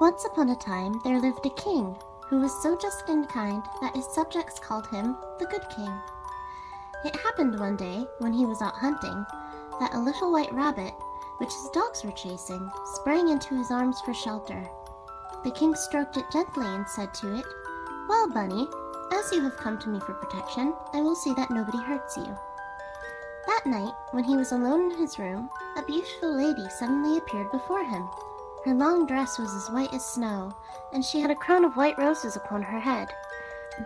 Once upon a time there lived a king who was so just and kind that his subjects called him the Good King. It happened one day, when he was out hunting, that a little white rabbit, which his dogs were chasing, sprang into his arms for shelter. The king stroked it gently and said to it, "Well, Bunny, as you have come to me for protection, I will see that nobody hurts you." That night, when he was alone in his room, a beautiful lady suddenly appeared before him. Her long dress was as white as snow, and she had a crown of white roses upon her head.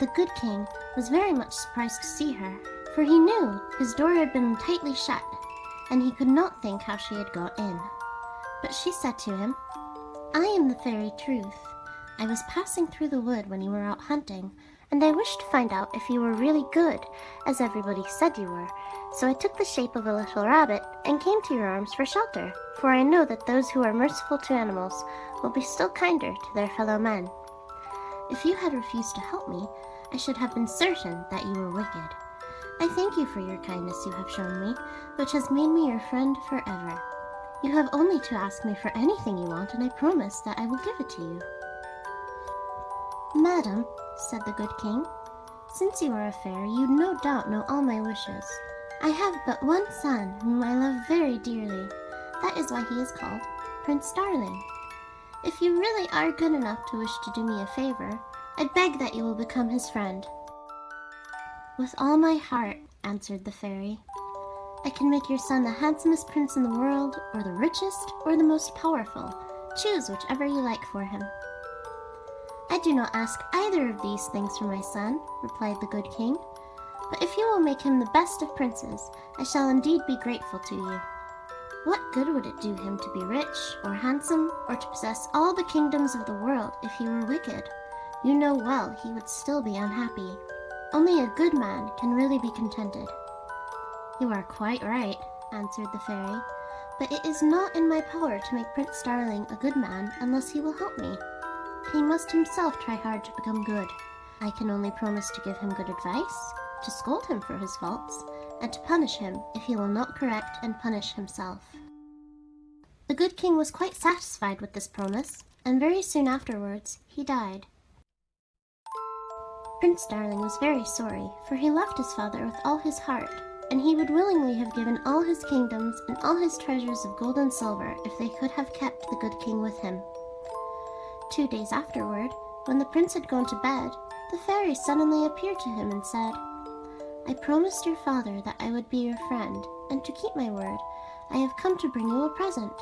The good king was very much surprised to see her, for he knew his door had been tightly shut, and he could not think how she had got in. But she said to him, "I am the fairy Truth. I was passing through the wood when you were out hunting, and I wished to find out if you were really good, as everybody said you were. So I took the shape of a little rabbit and came to your arms for shelter, for I know that those who are merciful to animals will be still kinder to their fellow men. If you had refused to help me, I should have been certain that you were wicked. I thank you for your kindness you have shown me, which has made me your friend forever. You have only to ask me for anything you want, and I promise that I will give it to you." "Madam," said the good king, "since you are a fairy, you no doubt know all my wishes. I have but one son whom I love very dearly. That is why he is called Prince Darling. If you really are good enough to wish to do me a favor, I beg that you will become his friend." "With all my heart," answered the fairy. "I can make your son the handsomest prince in the world, or the richest, or the most powerful. Choose whichever you like for him." "I do not ask either of these things for my son," replied the good king. "But if you will make him the best of princes, I shall indeed be grateful to you." What good would it do him to be rich, or handsome, or to possess all the kingdoms of the world if he were wicked? You know well he would still be unhappy. Only a good man can really be contented." "You are quite right," answered the fairy, "but it is not in my power to make Prince Darling a good man unless he will help me. He must himself try hard to become good. I can only promise to give him good advice, to scold him for his faults, and to punish him if he will not correct and punish himself." The good king was quite satisfied with this promise, and very soon afterwards he died. Prince Darling was very sorry, for he loved his father with all his heart, and he would willingly have given all his kingdoms and all his treasures of gold and silver if they could have kept the good king with him. 2 days afterward, when the prince had gone to bed, the fairy suddenly appeared to him and said, "I promised your father that I would be your friend, and to keep my word, I have come to bring you a present."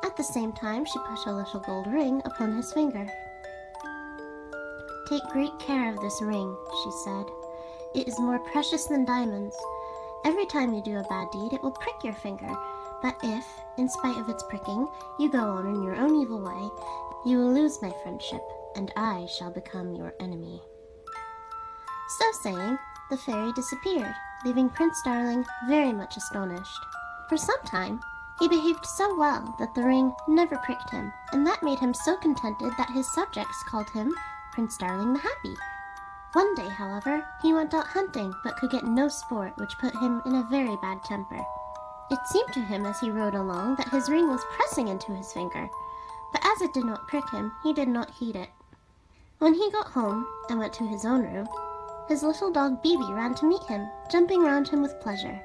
At the same time, she put a little gold ring upon his finger. "Take great care of this ring," she said. "It is more precious than diamonds. Every time you do a bad deed, it will prick your finger, but if, in spite of its pricking, you go on in your own evil way, you will lose my friendship, and I shall become your enemy." So saying, the fairy disappeared, leaving Prince Darling very much astonished. For some time, he behaved so well that the ring never pricked him, and that made him so contented that his subjects called him Prince Darling the Happy. One day, however, he went out hunting, but could get no sport, which put him in a very bad temper. It seemed to him as he rode along that his ring was pressing into his finger, but as it did not prick him, he did not heed it. When he got home and went to his own room, his little dog Bibi ran to meet him, jumping round him with pleasure.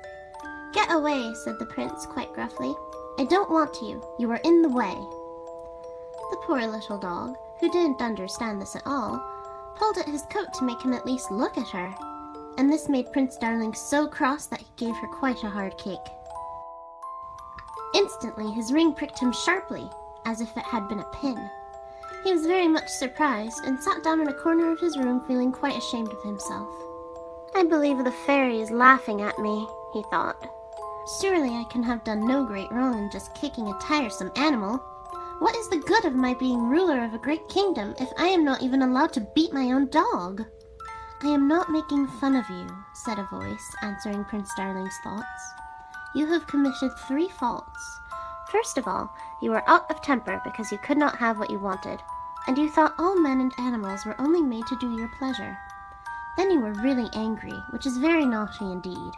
"Get away," said the prince quite gruffly. "I don't want you. You are in the way." The poor little dog, who didn't understand this at all, pulled at his coat to make him at least look at her, and this made Prince Darling so cross that he gave her quite a hard kick. Instantly his ring pricked him sharply, as if it had been a pin. He was very much surprised, and sat down in a corner of his room feeling quite ashamed of himself. "I believe the fairy is laughing at me," he thought. "Surely I can have done no great wrong in just kicking a tiresome animal. What is the good of my being ruler of a great kingdom if I am not even allowed to beat my own dog?" "I am not making fun of you," said a voice, answering Prince Darling's thoughts. "You have committed 3 faults. First of all, you were out of temper because you could not have what you wanted, and you thought all men and animals were only made to do your pleasure. Then you were really angry, which is very naughty indeed.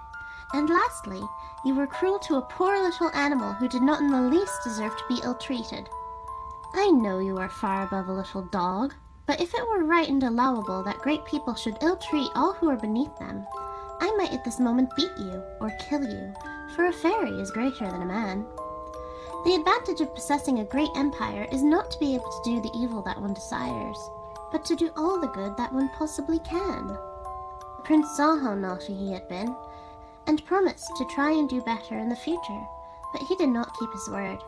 And lastly, you were cruel to a poor little animal who did not in the least deserve to be ill-treated. I know you are far above a little dog, but if it were right and allowable that great people should ill-treat all who are beneath them, I might at this moment beat you or kill you, for a fairy is greater than a man. The advantage of possessing a great empire is not to be able to do the evil that one desires, but to do all the good that one possibly can. The prince saw how naughty he had been, and promised to try and do better in the future, but he did not keep his word.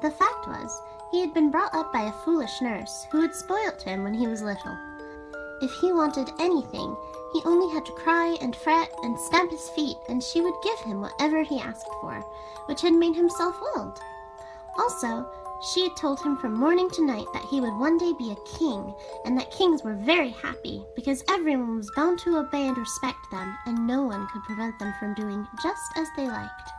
The fact was, he had been brought up by a foolish nurse who had spoilt him when he was little. If he wanted anything, he only had to cry and fret and stamp his feet, and she would give him whatever he asked for, which had made him self-willed. Also, she had told him from morning to night that he would one day be a king, and that kings were very happy because everyone was bound to obey and respect them, and no one could prevent them from doing just as they liked.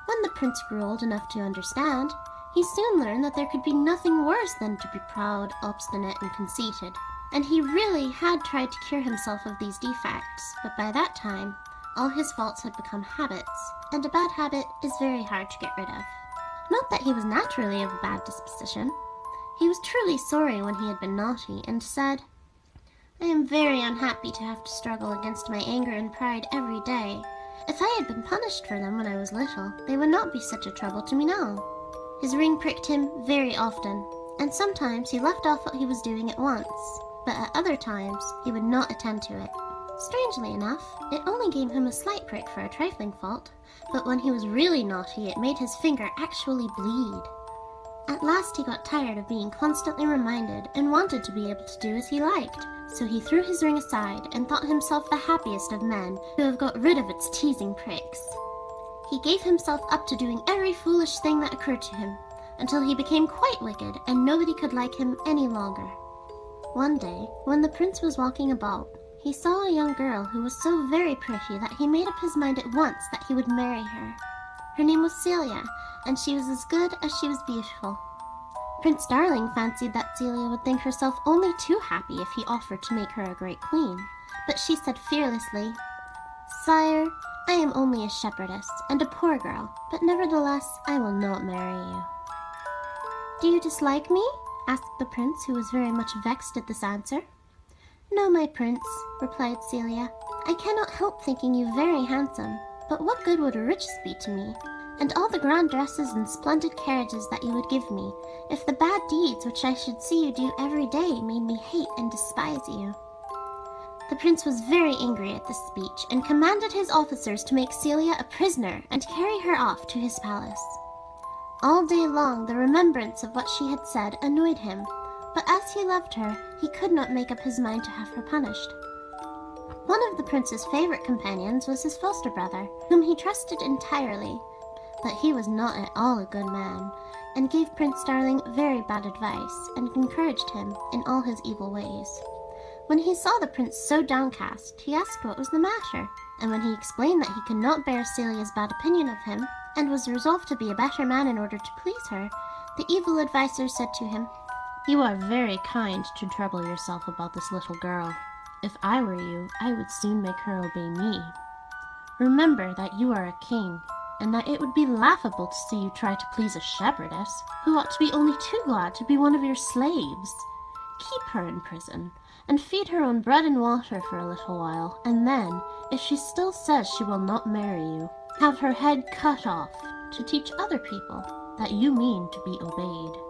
When the prince grew old enough to understand, he soon learned that there could be nothing worse than to be proud, obstinate, and conceited, and he really had tried to cure himself of these defects, but by that time, all his faults had become habits, and a bad habit is very hard to get rid of. Not that he was naturally of a bad disposition. He was truly sorry when he had been naughty, and said, "I am very unhappy to have to struggle against my anger and pride every day. If I had been punished for them when I was little, they would not be such a trouble to me now." His ring pricked him very often, and sometimes he left off what he was doing at once, but at other times he would not attend to it. Strangely enough, it only gave him a slight prick for a trifling fault, but when he was really naughty, it made his finger actually bleed. At last he got tired of being constantly reminded and wanted to be able to do as he liked, so he threw his ring aside and thought himself the happiest of men to have got rid of its teasing pricks. He gave himself up to doing every foolish thing that occurred to him, until he became quite wicked and nobody could like him any longer. One day, when the prince was walking about, he saw a young girl who was so very pretty that he made up his mind at once that he would marry her. Her name was Celia, and she was as good as she was beautiful. Prince Darling fancied that Celia would think herself only too happy if he offered to make her a great queen, but she said fearlessly, "Sire, I am only a shepherdess and a poor girl, but nevertheless I will not marry you." "Do you dislike me?" asked the prince, who was very much vexed at this answer. "No, my prince," replied Celia. "I cannot help thinking you very handsome, but what good would riches be to me, and all the grand dresses and splendid carriages that you would give me, if the bad deeds which I should see you do every day made me hate and despise you?" The prince was very angry at this speech, and commanded his officers to make Celia a prisoner and carry her off to his palace. All day long the remembrance of what she had said annoyed him, but as he loved her, he could not make up his mind to have her punished. One of the prince's favorite companions was his foster brother, whom he trusted entirely, but he was not at all a good man, and gave Prince Darling very bad advice, and encouraged him in all his evil ways. When he saw the prince so downcast, he asked what was the matter, and when he explained that he could not bear Celia's bad opinion of him, and was resolved to be a better man in order to please her, the evil adviser said to him, "You are very kind to trouble yourself about this little girl. If I were you, I would soon make her obey me. Remember that you are a king, and that it would be laughable to see you try to please a shepherdess, who ought to be only too glad to be one of your slaves. Keep her in prison, and feed her on bread and water for a little while, and then, if she still says she will not marry you, have her head cut off, to teach other people that you mean to be obeyed.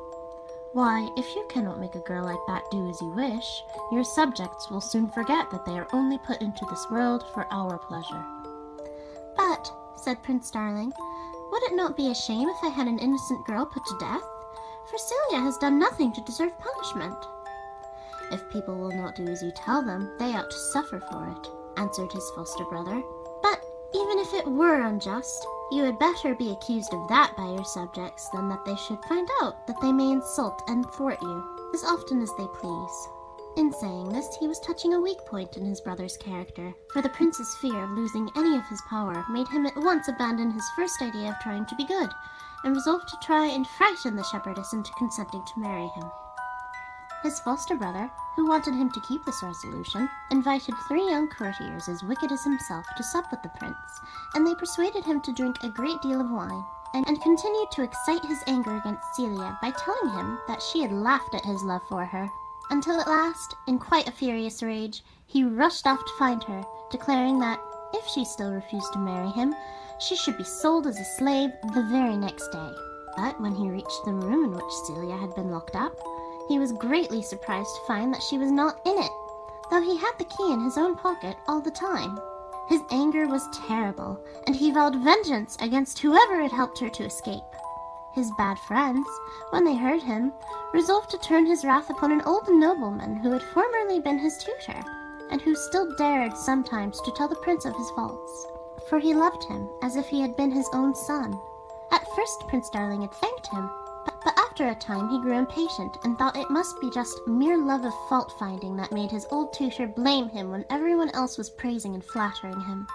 Why, if you cannot make a girl like that do as you wish, your subjects will soon forget that they are only put into this world for our pleasure." "But," said Prince Darling, "would it not be a shame if I had an innocent girl put to death? For Celia has done nothing to deserve punishment." "If people will not do as you tell them, they ought to suffer for it," answered his foster brother. "But even if it were unjust, you had better be accused of that by your subjects than that they should find out that they may insult and thwart you as often as they please." In saying this, he was touching a weak point in his brother's character, for the prince's fear of losing any of his power made him at once abandon his first idea of trying to be good, and resolved to try and frighten the shepherdess into consenting to marry him. His foster brother, who wanted him to keep this resolution, invited 3 young courtiers as wicked as himself to sup with the prince, and they persuaded him to drink a great deal of wine, and continued to excite his anger against Celia by telling him that she had laughed at his love for her, until at last, in quite a furious rage, he rushed off to find her, declaring that, if she still refused to marry him, she should be sold as a slave the very next day. But when he reached the room in which Celia had been locked up, he was greatly surprised to find that she was not in it, though he had the key in his own pocket all the time. His anger was terrible, and he vowed vengeance against whoever had helped her to escape. His bad friends, when they heard him, resolved to turn his wrath upon an old nobleman who had formerly been his tutor, and who still dared sometimes to tell the prince of his faults, for he loved him as if he had been his own son. At first Prince Darling had thanked him, but after a time he grew impatient and thought it must be just mere love of fault-finding that made his old tutor blame him when everyone else was praising and flattering him.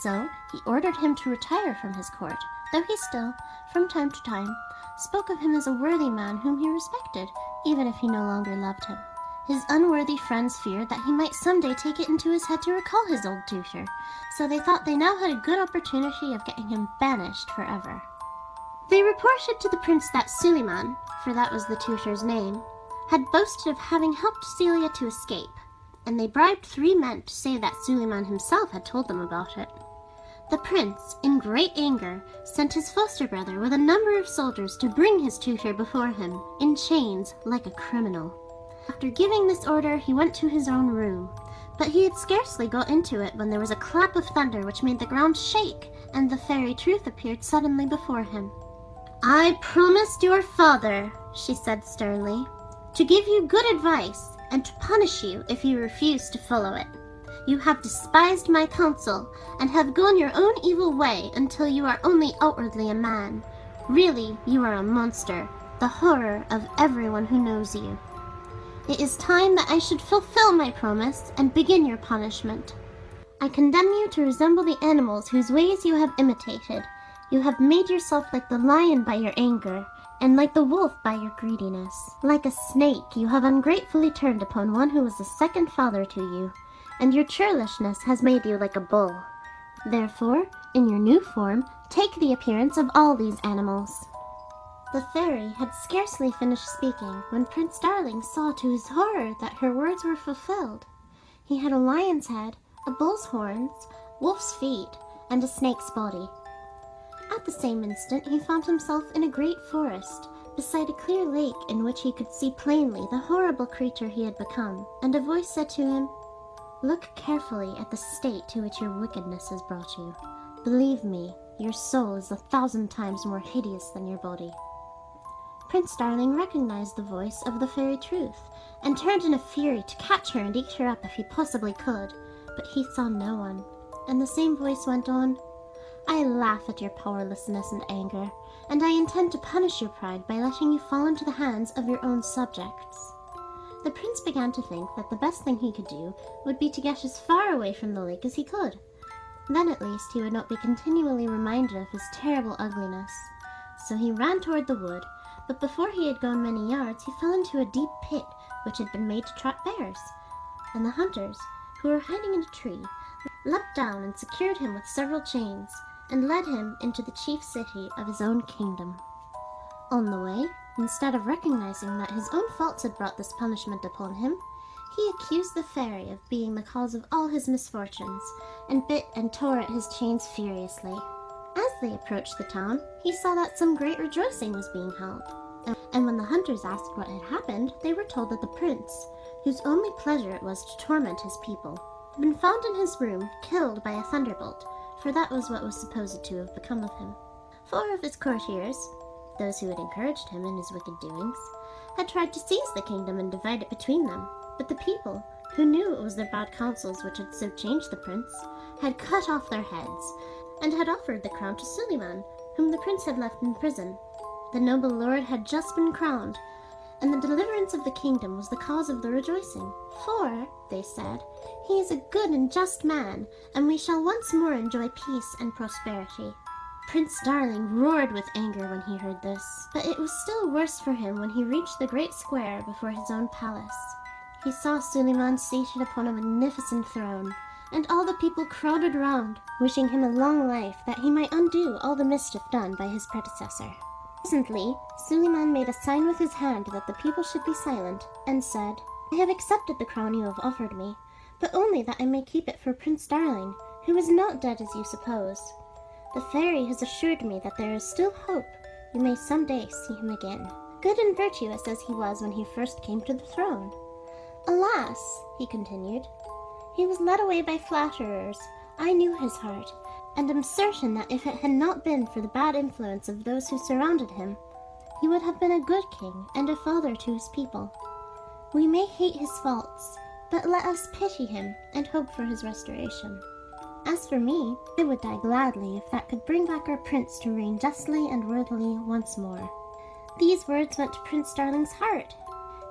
So he ordered him to retire from his court, though he still, from time to time, spoke of him as a worthy man whom he respected, even if he no longer loved him. His unworthy friends feared that he might someday take it into his head to recall his old tutor, so they thought they now had a good opportunity of getting him banished forever. They reported to the prince that Suleiman, for that was the tutor's name, had boasted of having helped Celia to escape, and they bribed 3 men to say that Suleiman himself had told them about it. The prince, in great anger, sent his foster brother with a number of soldiers to bring his tutor before him, in chains, like a criminal. After giving this order, he went to his own room, but he had scarcely got into it when there was a clap of thunder which made the ground shake, and the fairy Truth appeared suddenly before him. "I promised your father," she said sternly, "to give you good advice, and to punish you if you refused to follow it. You have despised my counsel, and have gone your own evil way until you are only outwardly a man. Really, you are a monster, the horror of everyone who knows you. It is time that I should fulfill my promise and begin your punishment. I condemn you to resemble the animals whose ways you have imitated. You have made yourself like the lion by your anger, and like the wolf by your greediness. Like a snake, you have ungratefully turned upon one who was a second father to you, and your churlishness has made you like a bull. Therefore, in your new form, take the appearance of all these animals." The fairy had scarcely finished speaking when Prince Darling saw to his horror that her words were fulfilled. He had a lion's head, a bull's horns, wolf's feet, and a snake's body. At the same instant he found himself in a great forest, beside a clear lake in which he could see plainly the horrible creature he had become, and a voice said to him, "Look carefully at the state to which your wickedness has brought you. Believe me, your soul is 1,000 times more hideous than your body." Prince Darling recognized the voice of the fairy Truth, and turned in a fury to catch her and eat her up if he possibly could, but he saw no one, and the same voice went on, "I laugh at your powerlessness and anger, and I intend to punish your pride by letting you fall into the hands of your own subjects." The prince began to think that the best thing he could do would be to get as far away from the lake as he could. Then at least he would not be continually reminded of his terrible ugliness. So he ran toward the wood, but before he had gone many yards he fell into a deep pit which had been made to trap bears, and the hunters, who were hiding in a tree, leapt down and secured him with several chains, and led him into the chief city of his own kingdom. On the way, instead of recognizing that his own faults had brought this punishment upon him, he accused the fairy of being the cause of all his misfortunes, and bit and tore at his chains furiously. As they approached the town, he saw that some great rejoicing was being held, and when the hunters asked what had happened, they were told that the prince, whose only pleasure it was to torment his people, had been found in his room, killed by a thunderbolt, for that was what was supposed to have become of him. 4 of his courtiers, those who had encouraged him in his wicked doings, had tried to seize the kingdom and divide it between them, but the people, who knew it was their bad counsels which had so changed the prince, had cut off their heads, and had offered the crown to Suleiman, whom the prince had left in prison. The noble lord had just been crowned, and the deliverance of the kingdom was the cause of the rejoicing. "For," they said, "he is a good and just man, and we shall once more enjoy peace and prosperity." Prince Darling roared with anger when he heard this, but it was still worse for him when he reached the great square before his own palace. He saw Suleiman seated upon a magnificent throne, and all the people crowded round, wishing him a long life that he might undo all the mischief done by his predecessor. Presently, Suleiman made a sign with his hand that the people should be silent, and said, "I have accepted the crown you have offered me, but only that I may keep it for Prince Darling, who is not dead as you suppose. The fairy has assured me that there is still hope. You may some day see him again, good and virtuous as he was when he first came to the throne. Alas," he continued, "he was led away by flatterers. I knew his heart, and am certain that if it had not been for the bad influence of those who surrounded him, he would have been a good king and a father to his people. We may hate his faults, but let us pity him and hope for his restoration. As for me, I would die gladly if that could bring back our prince to reign justly and worthily once more." These words went to Prince Darling's heart.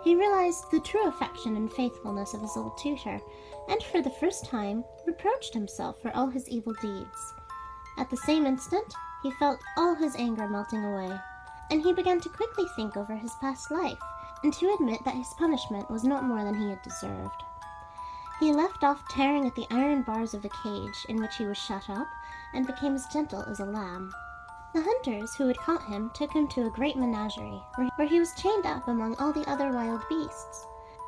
He realized the true affection and faithfulness of his old tutor, and for the first time reproached himself for all his evil deeds. At the same instant, he felt all his anger melting away, and he began to quickly think over his past life, and to admit that his punishment was not more than he had deserved. He left off tearing at the iron bars of the cage in which he was shut up, and became as gentle as a lamb. The hunters who had caught him took him to a great menagerie, where he was chained up among all the other wild beasts,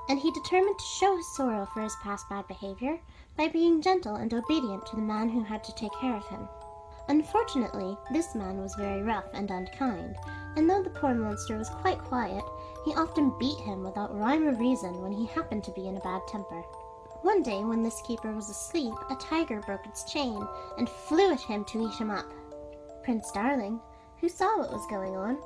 and he determined to show his sorrow for his past bad behavior by being gentle and obedient to the man who had to take care of him. Unfortunately, this man was very rough and unkind, and though the poor monster was quite quiet, he often beat him without rhyme or reason when he happened to be in a bad temper. One day, when this keeper was asleep, a tiger broke its chain and flew at him to eat him up. Prince Darling, who saw what was going on,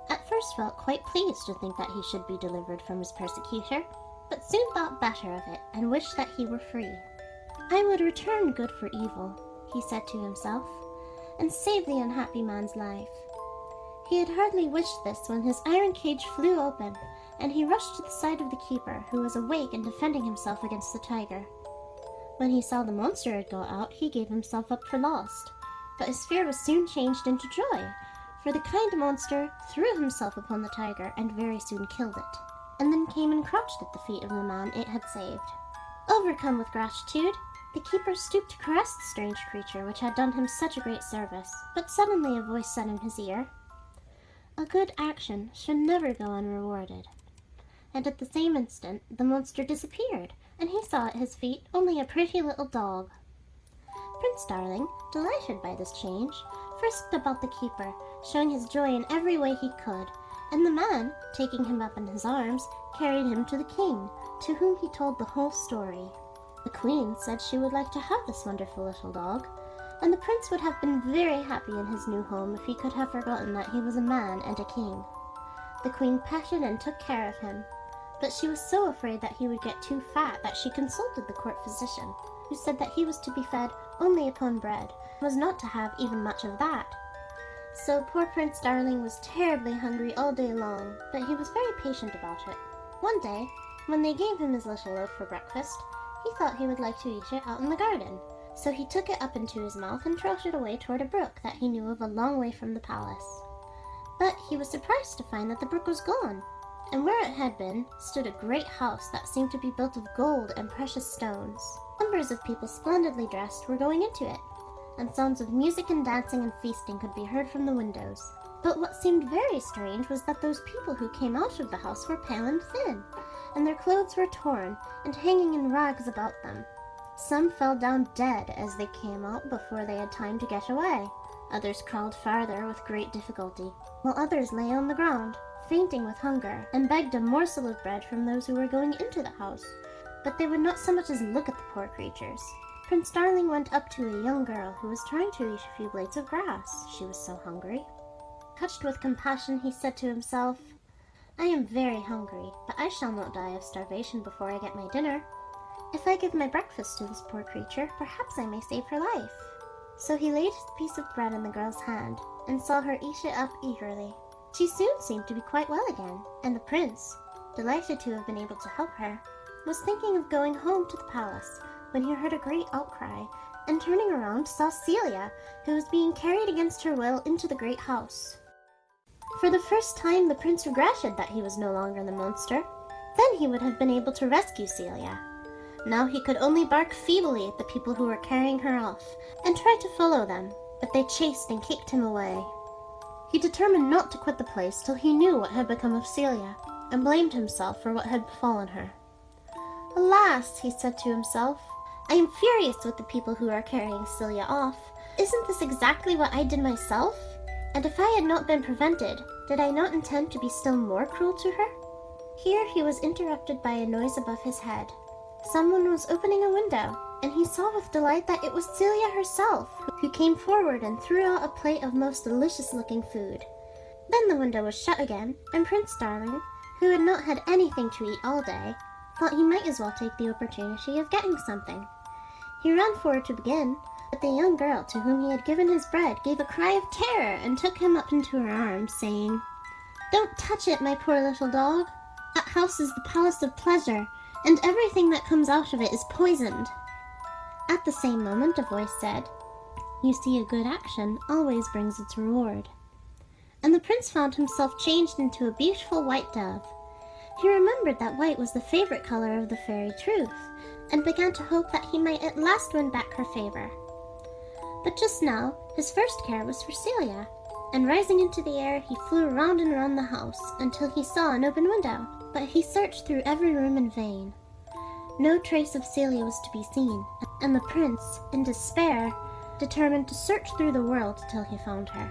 at first felt quite pleased to think that he should be delivered from his persecutor, but soon thought better of it and wished that he were free. "I would return good for evil," he said to himself, "and save the unhappy man's life." He had hardly wished this when his iron cage flew open, and he rushed to the side of the keeper, who was awake and defending himself against the tiger. When he saw the monster had got out, he gave himself up for lost, but his fear was soon changed into joy, for the kind monster threw himself upon the tiger and very soon killed it, and then came and crouched at the feet of the man it had saved. Overcome with gratitude, the keeper stooped to caress the strange creature which had done him such a great service, but suddenly a voice said in his ear, "A good action should never go unrewarded." And at the same instant the monster disappeared, and he saw at his feet only a pretty little dog. Prince Darling, delighted by this change, frisked about the keeper, showing his joy in every way he could, and the man, taking him up in his arms, carried him to the king, to whom he told the whole story. The queen said she would like to have this wonderful little dog, and the prince would have been very happy in his new home if he could have forgotten that he was a man and a king. The queen petted and took care of him, but she was so afraid that he would get too fat that she consulted the court physician, who said that he was to be fed only upon bread, and was not to have even much of that. So poor Prince Darling was terribly hungry all day long, but he was very patient about it. One day, when they gave him his little loaf for breakfast, he thought he would like to eat it out in the garden, so he took it up into his mouth and trotted away toward a brook that he knew of a long way from the palace. But he was surprised to find that the brook was gone, and where it had been stood a great house that seemed to be built of gold and precious stones. Numbers of people splendidly dressed were going into it, and sounds of music and dancing and feasting could be heard from the windows. But what seemed very strange was that those people who came out of the house were pale and thin, and their clothes were torn and hanging in rags about them. Some fell down dead as they came out before they had time to get away. Others crawled farther with great difficulty, while others lay on the ground, fainting with hunger, and begged a morsel of bread from those who were going into the house, but they would not so much as look at the poor creatures. Prince Darling went up to a young girl who was trying to eat a few blades of grass. She was so hungry. Touched with compassion, he said to himself, "I am very hungry, but I shall not die of starvation before I get my dinner. If I give my breakfast to this poor creature, perhaps I may save her life." So he laid his piece of bread in the girl's hand, and saw her eat it up eagerly. She soon seemed to be quite well again, and the prince, delighted to have been able to help her, was thinking of going home to the palace when he heard a great outcry, and turning around saw Celia, who was being carried against her will into the great house. For the first time the prince regretted that he was no longer the monster. Then he would have been able to rescue Celia. Now he could only bark feebly at the people who were carrying her off, and try to follow them, but they chased and kicked him away. He determined not to quit the place till he knew what had become of Celia, and blamed himself for what had befallen her. "Alas," he said to himself, "I am furious with the people who are carrying Celia off. Isn't this exactly what I did myself? And if I had not been prevented, did I not intend to be still more cruel to her?" Here he was interrupted by a noise above his head. Someone was opening a window, and he saw with delight that it was Celia herself, who came forward and threw out a plate of most delicious-looking food. Then the window was shut again, and Prince Darling, who had not had anything to eat all day, thought he might as well take the opportunity of getting something. He ran forward to begin, but the young girl to whom he had given his bread gave a cry of terror and took him up into her arms, saying, "Don't touch it, my poor little dog. That house is the palace of pleasure, and everything that comes out of it is poisoned." At the same moment a voice said, "You see, a good action always brings its reward." And the prince found himself changed into a beautiful white dove. He remembered that white was the favorite color of the fairy Truth, and began to hope that he might at last win back her favor. But just now his first care was for Celia, and rising into the air he flew round and round the house until he saw an open window, but he searched through every room in vain. No trace of Celia was to be seen, and the prince, in despair, determined to search through the world till he found her.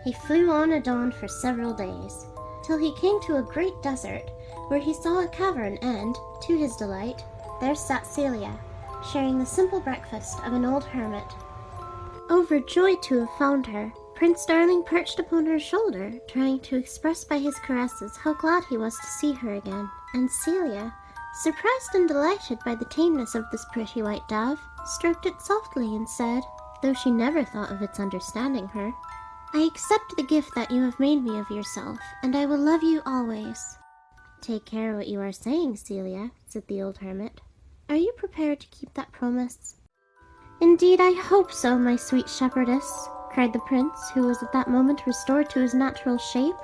He flew on at dawn for several days, till he came to a great desert, where he saw a cavern and, to his delight, there sat Celia, sharing the simple breakfast of an old hermit. Overjoyed to have found her, Prince Darling perched upon her shoulder, trying to express by his caresses how glad he was to see her again, and Celia, surprised and delighted by the tameness of this pretty white dove, stroked it softly and said, though she never thought of its understanding her, "I accept the gift that you have made me of yourself, and I will love you always." "Take care what you are saying, Celia," said the old hermit. "Are you prepared to keep that promise?" "Indeed, I hope so, my sweet shepherdess," cried the prince, who was at that moment restored to his natural shape.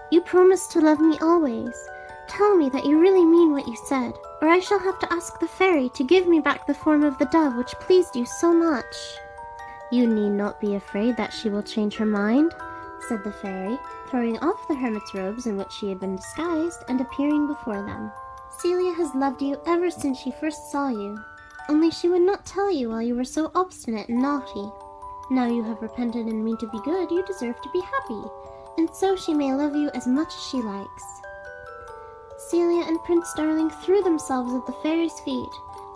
"You promised to love me always. Tell me that you really mean what you said, or I shall have to ask the fairy to give me back the form of the dove which pleased you so much." "You need not be afraid that she will change her mind," said the fairy, throwing off the hermit's robes in which she had been disguised and appearing before them. "Celia has loved you ever since she first saw you, only she would not tell you while you were so obstinate and naughty. Now you have repented and mean to be good, you deserve to be happy, and so she may love you as much as she likes." Celia and Prince Darling threw themselves at the fairy's feet,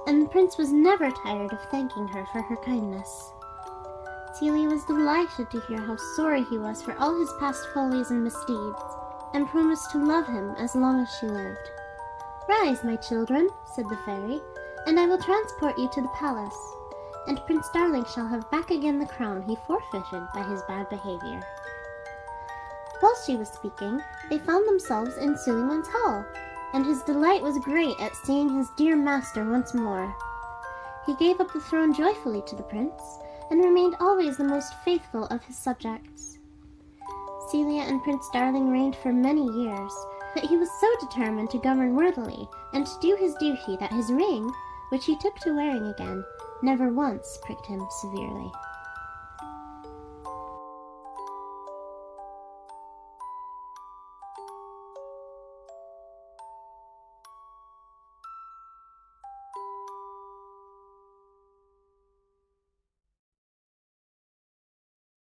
and the prince was never tired of thanking her for her kindness. Celia was delighted to hear how sorry he was for all his past follies and misdeeds, and promised to love him as long as she lived. "Rise, my children," said the fairy, "and I will transport you to the palace, and Prince Darling shall have back again the crown he forfeited by his bad behavior." While she was speaking, they found themselves in Suliman's hall, and his delight was great at seeing his dear master once more. He gave up the throne joyfully to the prince, and remained always the most faithful of his subjects. Celia and Prince Darling reigned for many years, but he was so determined to govern worthily and to do his duty that his ring, which he took to wearing again, never once pricked him severely.